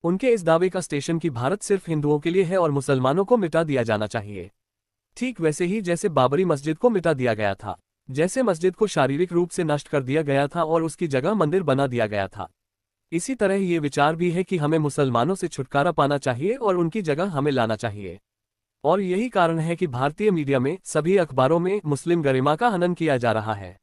उनके इस दावे का स्टेशन कि भारत सिर्फ हिंदुओं के लिए है और मुसलमानों को मिटा दिया जाना चाहिए, ठीक वैसे ही जैसे बाबरी मस्जिद को मिटा दिया गया था, जैसे मस्जिद को शारीरिक रूप से नष्ट कर दिया गया था और उसकी जगह मंदिर बना दिया गया था, इसी तरह ये विचार भी है कि हमें मुसलमानों से छुटकारा पाना चाहिए और उनकी जगह हमें लाना चाहिए। और यही कारण है कि भारतीय मीडिया में, सभी अखबारों में मुस्लिम गरिमा का हनन किया जा रहा है।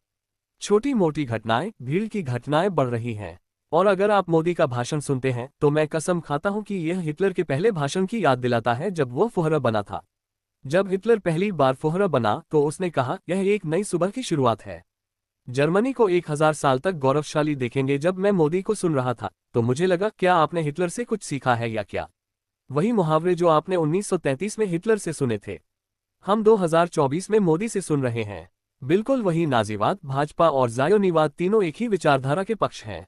छोटी मोटी घटनाएं, भीड़ की घटनाएं बढ़ रही हैं। और अगर आप मोदी का भाषण सुनते हैं तो मैं कसम खाता हूं कि यह हिटलर के पहले भाषण की याद दिलाता है जब वो फुहरा बना था। जब हिटलर पहली बार फुहरा बना तो उसने कहा, यह एक नई सुबह की शुरुआत है। जर्मनी को 1000 साल तक गौरवशाली देखेंगे। जब मैं मोदी को सुन रहा था तो मुझे लगा, क्या आपने हिटलर से कुछ सीखा है या क्या? वही मुहावरे जो आपने 1933 में हिटलर से सुने थे, हम 2024 में मोदी से सुन रहे हैं। बिल्कुल वही नाजीवाद, भाजपा और जायोनीवाद तीनों एक ही विचारधारा के पक्ष हैं।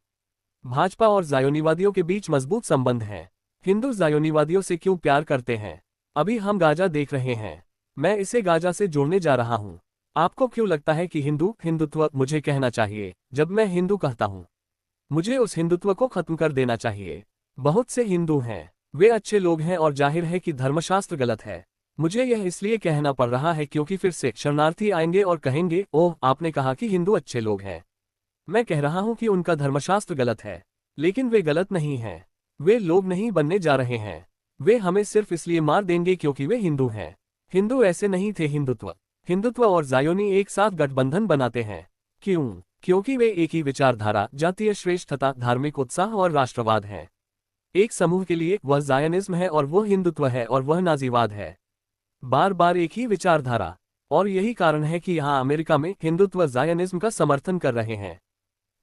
भाजपा और जायोनीवादियों के बीच मजबूत संबंध हैं। हिंदू जायोनीवादियों से क्यों प्यार करते हैं? अभी हम गाजा देख रहे हैं, मैं इसे गाजा से जोड़ने जा रहा हूं। आपको क्यों लगता है कि हिंदुत्व मुझे कहना चाहिए? जब मैं हिंदू कहता हूं, मुझे उस हिंदुत्व को खत्म कर देना चाहिए। बहुत से हिंदू हैं, वे अच्छे लोग हैं और जाहिर है कि धर्मशास्त्र गलत है। मुझे यह इसलिए कहना पड़ रहा है क्योंकि फिर से शरणार्थी आएंगे और कहेंगे, ओह आपने कहा कि हिंदू अच्छे लोग हैं। मैं कह रहा हूं कि उनका धर्मशास्त्र गलत है, लेकिन वे गलत नहीं हैं। वे लोग नहीं बनने जा रहे हैं। वे हमें सिर्फ इसलिए मार देंगे क्योंकि वे हिंदू हैं। हिंदू ऐसे नहीं थे। हिंदुत्व और जायोनी एक साथ गठबंधन बनाते हैं। क्यों? क्योंकि वे एक ही विचारधारा, जातीय श्रेष्ठता, धार्मिक उत्साह और राष्ट्रवाद हैं। एक समूह के लिए वह जायनिज्म है और वह हिंदुत्व है और वह नाजीवाद है। बार बार एक ही विचारधारा। और यही कारण है कि यहाँ अमेरिका में हिंदुत्व जायनिज्म का समर्थन कर रहे हैं,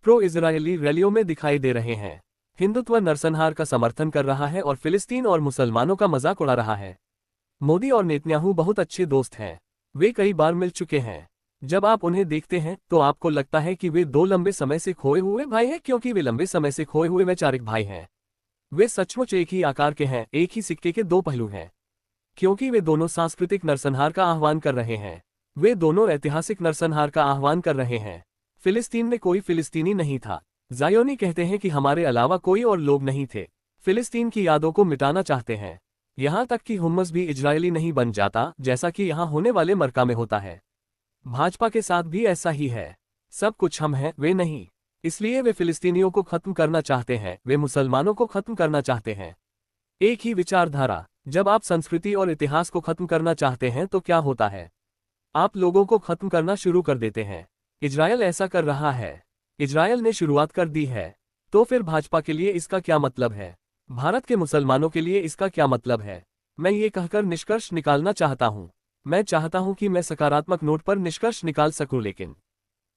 प्रो इजरायली रैलियों में दिखाई दे रहे हैं। हिंदुत्व नरसंहार का समर्थन कर रहा है और फिलिस्तीन और मुसलमानों का मजाक उड़ा रहा है। मोदी और नेतन्याहू बहुत अच्छे दोस्त हैं। वे कई बार मिल चुके हैं। जब आप उन्हें देखते हैं तो आपको लगता है कि वे दो लंबे समय से खोए हुए भाई हैं, क्योंकि वे लंबे समय से खोए हुए वैचारिक भाई हैं। वे सचमुच एक ही आकार के हैं, एक ही सिक्के के दो पहलू हैं। क्योंकि वे दोनों सांस्कृतिक नरसंहार का आह्वान कर रहे हैं। वे दोनों ऐतिहासिक नरसंहार का आह्वान कर रहे हैं। फिलिस्तीन में कोई फिलिस्तीनी नहीं था। जायोनी कहते हैं कि हमारे अलावा कोई और लोग नहीं थे। फिलिस्तीन की यादों को मिटाना चाहते हैं। यहाँ तक कि हुम्मस भी इजरायली नहीं बन जाता, जैसा कि यहाँ होने वाले मरका में होता है। भाजपा के साथ भी ऐसा ही है। सब कुछ हम हैं, वे नहीं। इसलिए वे फिलिस्तीनियों को खत्म करना चाहते हैं, वे मुसलमानों को खत्म करना चाहते हैं। एक ही विचारधारा। जब आप संस्कृति और इतिहास को खत्म करना चाहते हैं तो क्या होता है? आप लोगों को खत्म करना शुरू कर देते हैं। इजरायल ऐसा कर रहा है। इजरायल ने शुरुआत कर दी है। तो फिर भाजपा के लिए इसका क्या मतलब है? भारत के मुसलमानों के लिए इसका क्या मतलब है? मैं ये कहकर निष्कर्ष निकालना चाहता हूँ। मैं चाहता हूँ कि मैं सकारात्मक नोट पर निष्कर्ष निकाल सकूं, लेकिन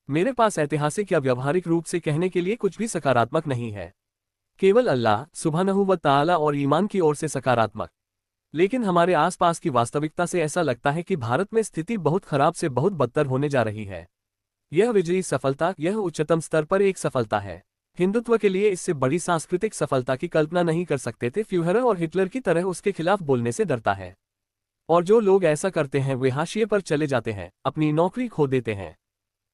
मेरे पास ऐतिहासिक या व्यावहारिक रूप से कहने के लिए कुछ भी सकारात्मक नहीं है। केवल अल्लाह सुब्हानहू व तआला और ईमान की ओर से सकारात्मक। लेकिन हमारे आसपास की वास्तविकता से ऐसा लगता है कि भारत में स्थिति बहुत खराब से बहुत बदतर होने जा रही है। यह विजयी सफलता, यह उच्चतम स्तर पर एक सफलता है। हिंदुत्व के लिए इससे बड़ी सांस्कृतिक सफलता की कल्पना नहीं कर सकते थे। फ्यूहर और हिटलर की तरह उसके खिलाफ बोलने से डरता है। और जो लोग ऐसा करते हैं वे हाशिए पर चले जाते हैं, अपनी नौकरी खो देते हैं।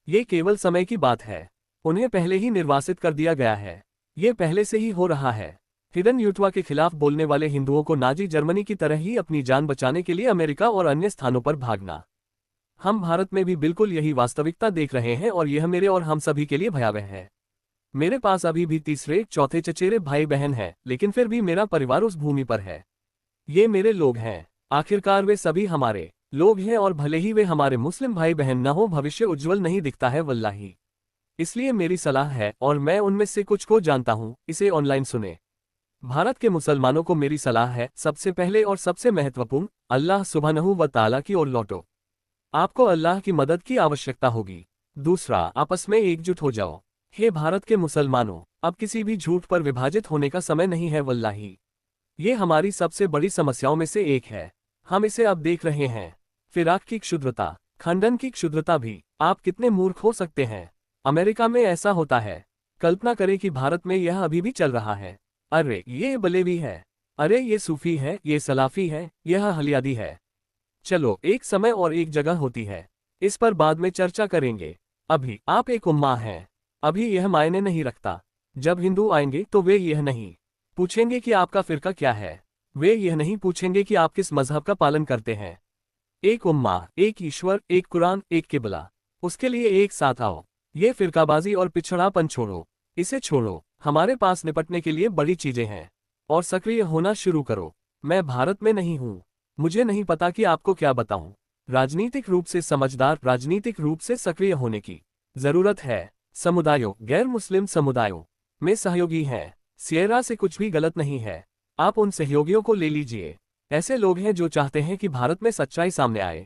ये केवल समय की बात है। उन्हें पहले ही निर्वासित कर दिया गया है। ये पहले से ही हो रहा है। हिडन यूट्वा के खिलाफ बोलने वाले हिंदुओं को नाजी जर्मनी की तरह ही अपनी जान बचाने के लिए अमेरिका और अन्य स्थानों पर भागना। हम भारत में भी बिल्कुल यही वास्तविकता देख रहे हैं और यह मेरे और हम सभी के लिए भयावह है। मेरे पास अभी भी तीसरे चौथे चचेरे भाई बहन हैं, लेकिन फिर भी मेरा परिवार उस भूमि पर है। ये मेरे लोग हैं। आखिरकार वे सभी हमारे लोग हैं और भले ही वे हमारे मुस्लिम भाई बहन न हो, भविष्य उज्जवल नहीं दिखता है वल्लाही। इसलिए मेरी सलाह है, और मैं उनमें से कुछ को जानता हूं, इसे ऑनलाइन सुने। भारत के मुसलमानों को मेरी सलाह है, सबसे पहले और सबसे महत्वपूर्ण, अल्लाह सुब्हानहू व तआला की ओर लौटो। आपको अल्लाह की मदद की आवश्यकता होगी। दूसरा, आपस में एकजुट हो जाओ। हे भारत के मुसलमानों, अब किसी भी झूठ पर विभाजित होने का समय नहीं है वल्लाही। ये हमारी सबसे बड़ी समस्याओं में से एक है। हम इसे अब देख रहे हैं। फिराक की क्षुद्रता, खंडन की क्षुद्रता भी। आप कितने मूर्ख हो सकते हैं? अमेरिका में ऐसा होता है। कल्पना करें कि भारत में यह अभी भी चल रहा है। अरे ये बलेवी है, अरे ये सूफी है, ये सलाफी है, यह हलियादी है। चलो, एक समय और एक जगह होती है। इस पर बाद में चर्चा करेंगे। अभी आप एक उम्मा हैं। अभी यह मायने नहीं रखता। जब हिंदू आएंगे तो वे यह नहीं पूछेंगे कि आपका फिरका क्या है। वे यह नहीं पूछेंगे कि आप किस मजहब का पालन करते हैं। एक उम्मा, एक ईश्वर, एक कुरान, एक किबला। उसके लिए एक साथ आओ। ये फिरकाबाजी और पिछड़ापन छोड़ो, इसे छोड़ो। हमारे पास निपटने के लिए बड़ी चीजें हैं और सक्रिय होना शुरू करो। मैं भारत में नहीं हूं, मुझे नहीं पता कि आपको क्या बताऊं। राजनीतिक रूप से समझदार, राजनीतिक रूप से सक्रिय होने की जरूरत है। समुदायों, गैर मुस्लिम समुदायों में सहयोगी हैं। सियरा से कुछ भी गलत नहीं है, आप उन सहयोगियों को ले लीजिए। ऐसे लोग हैं जो चाहते हैं कि भारत में सच्चाई सामने आए।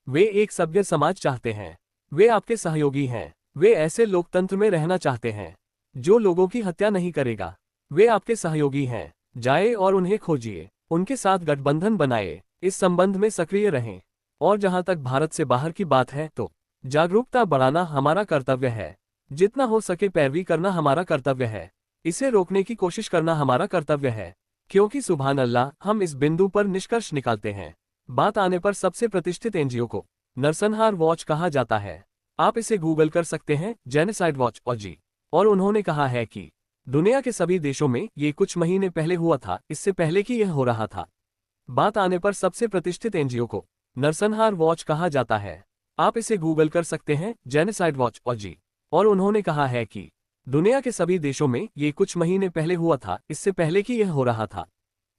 वे एक सभ्य समाज चाहते हैं। वे आपके सहयोगी हैं। वे ऐसे लोकतंत्र में रहना चाहते हैं जो लोगों की हत्या नहीं करेगा। वे आपके सहयोगी हैं। जाए और उन्हें खोजिए, उनके साथ गठबंधन बनाए, इस संबंध में सक्रिय रहें। और जहां तक भारत से बाहर की बात है तो जागरूकता बढ़ाना हमारा कर्तव्य है। जितना हो सके पैरवी करना हमारा कर्तव्य है। इसे रोकने की कोशिश करना हमारा कर्तव्य है, क्योंकि सुभान अल्लाह हम इस बिंदु पर निष्कर्ष निकालते हैं। बात आने पर सबसे प्रतिष्ठित एनजीओ को नरसंहार वॉच कहा जाता है। आप इसे गूगल कर सकते हैं, जेनोसाइड वॉच और जी। और उन्होंने कहा है कि दुनिया के सभी देशों में ये कुछ महीने पहले हुआ था, इससे पहले कि यह हो रहा था। बात आने पर सबसे प्रतिष्ठित एनजीओ को नरसंहार वॉच कहा जाता है। आप इसे गूगल कर सकते हैं, जेनोसाइड वॉच और जी। और उन्होंने कहा है कि दुनिया के सभी देशों में ये कुछ महीने पहले हुआ था, इससे पहले कि यह हो रहा था।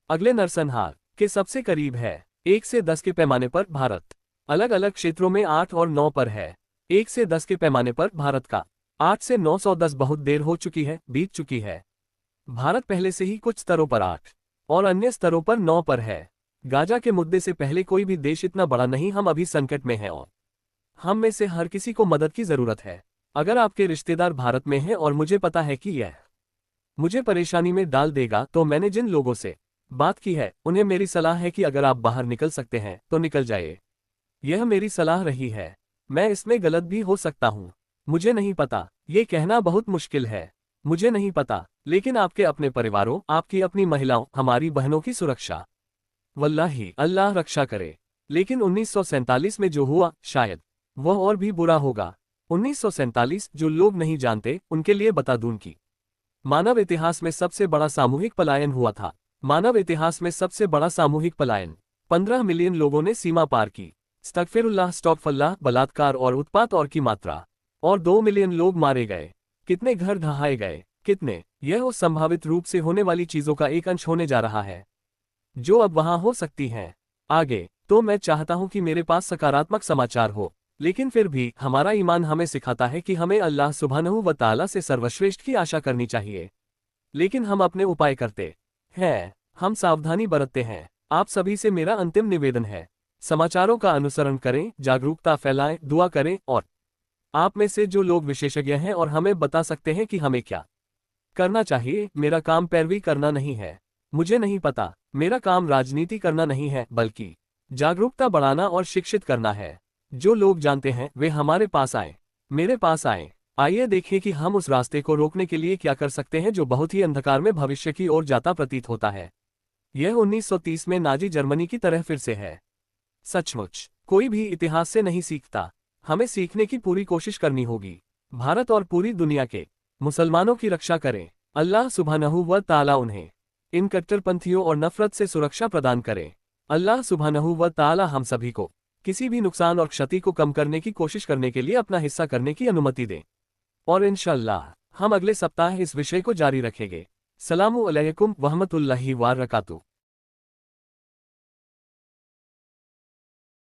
अगले नरसंहार के सबसे करीब है। 1 से 10 के पैमाने पर भारत अलग अलग क्षेत्रों में 8 और 9 पर है। 1 से 10 के पैमाने पर भारत का 8 से 910 बहुत देर हो चुकी है, बीत चुकी है। भारत पहले से ही कुछ स्तरों पर 8 और अन्य स्तरों पर 9 पर है। गाजा के मुद्दे से पहले कोई भी देश इतना बड़ा नहीं। हम अभी संकट में हैं और हम में से हर किसी को मदद की जरूरत है। अगर आपके रिश्तेदार भारत में हैं और मुझे पता है कि यह मुझे परेशानी में डाल देगा, तो मैंने जिन लोगों से बात की है उन्हें मेरी सलाह है कि अगर आप बाहर निकल सकते हैं तो निकल जाइए। यह मेरी सलाह रही है। मैं इसमें गलत भी हो सकता हूं, मुझे नहीं पता। ये कहना बहुत मुश्किल है, मुझे नहीं पता। लेकिन आपके अपने परिवारों, आपकी अपनी महिलाओं, हमारी बहनों की सुरक्षा, वल्लाही अल्लाह रक्षा करे। लेकिन 1947 में जो हुआ, शायद वह और भी बुरा होगा। 1947 जो लोग नहीं जानते उनके लिए बता दूं कि मानव इतिहास में सबसे बड़ा सामूहिक पलायन हुआ था। मानव इतिहास में सबसे बड़ा सामूहिक पलायन। 15 मिलियन लोगों ने सीमा पार की। अस्तगफिरुल्लाह, अस्तगफिरुल्लाह। बलात्कार और उत्पात और की मात्रा। और 2 मिलियन लोग मारे गए। कितने घर ढहाए गए, कितने। यह उस संभावित रूप से होने वाली चीजों का एक अंश होने जा रहा है जो अब वहां हो सकती हैं। आगे तो मैं चाहता हूं कि मेरे पास सकारात्मक समाचार हो, लेकिन फिर भी हमारा ईमान हमें सिखाता है कि हमें अल्लाह सुब्हानहू व तआला से सर्वश्रेष्ठ की आशा करनी चाहिए। लेकिन हम अपने उपाय करते हैं, हम सावधानी बरतते हैं। आप सभी से मेरा अंतिम निवेदन है, समाचारों का अनुसरण करें, जागरूकता फैलाएं, दुआ करें। और आप में से जो लोग विशेषज्ञ हैं और हमें बता सकते हैं कि हमें क्या करना चाहिए, मेरा काम पैरवी करना नहीं है। मुझे नहीं पता। मेरा काम राजनीति करना नहीं है, बल्कि जागरूकता बढ़ाना और शिक्षित करना है। जो लोग जानते हैं वे हमारे पास आए, मेरे पास आए। आइए देखें कि हम उस रास्ते को रोकने के लिए क्या कर सकते हैं जो बहुत ही अंधकार में भविष्य की ओर जाता प्रतीत होता है। यह 1930 में नाजी जर्मनी की तरह फिर से है। सचमुच कोई भी इतिहास से नहीं सीखता, हमें सीखने की पूरी कोशिश करनी होगी। भारत और पूरी दुनिया के मुसलमानों की रक्षा करें। अल्लाह सुब्हानहू व तआला उन्हें इन कट्टरपंथियों और नफरत से सुरक्षा प्रदान करें। अल्लाह सुब्हानहू व तआला हम सभी को किसी भी नुकसान और क्षति को कम करने की कोशिश करने के लिए अपना हिस्सा करने की अनुमति दें। और इंशाअल्लाह हम अगले सप्ताह इस विषय को जारी रखेंगे। सलामु अलैकुम वरहमतुल्लाहि व बरकातुहू।